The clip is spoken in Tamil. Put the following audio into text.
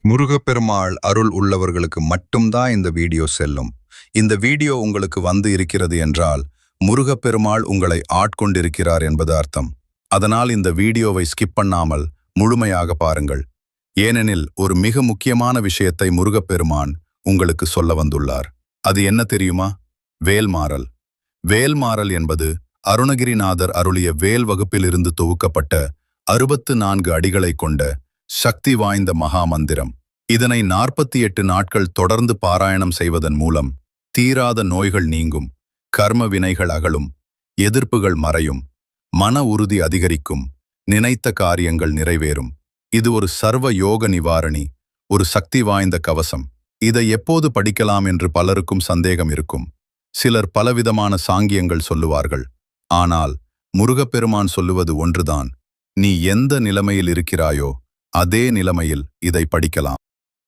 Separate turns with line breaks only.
முருகப்பெருமாள் அருள் உள்ளவர்களுக்கு மட்டும்தான் இந்த வீடியோ செல்லும். இந்த வீடியோ உங்களுக்கு வந்து இருக்கிறது என்றால் முருகப்பெருமாள் உங்களை ஆட்கொண்டிருக்கிறார் என்பது அர்த்தம். அதனால் இந்த வீடியோவை ஸ்கிப் பண்ணாமல் முழுமையாக பாருங்கள். ஏனெனில் ஒரு மிக முக்கியமான விஷயத்தை முருகப்பெருமான் உங்களுக்கு சொல்ல வந்துள்ளார். அது என்ன தெரியுமா? வேல்மாறல். வேல்மாறல் என்பது அருணகிரிநாதர் அருளிய வேல் வகுப்பிலிருந்து தொகுக்கப்பட்ட 64 அடிகளை கொண்ட சக்தி வாய்ந்த மகாமந்திரம். இதனை 48 நாட்கள் தொடர்ந்து பாராயணம் செய்வதன் மூலம் தீராத நோய்கள் நீங்கும், கர்ம வினைகள் அகலும், எதிர்ப்புகள் மறையும், மன உறுதி அதிகரிக்கும், நினைத்த காரியங்கள் நிறைவேறும். இது ஒரு சர்வ யோக நிவாரணி, ஒரு சக்தி வாய்ந்த கவசம். இதை எப்போது படிக்கலாம் என்று பலருக்கும் சந்தேகம் இருக்கும். சிலர் பலவிதமான சாங்கியங்கள் சொல்லுவார்கள். ஆனால் முருகப்பெருமான் சொல்லுவது ஒன்றுதான். நீ எந்த நிலைமையில் இருக்கிறாயோ அதே நிலைமையில் இதை படிக்கலாம்.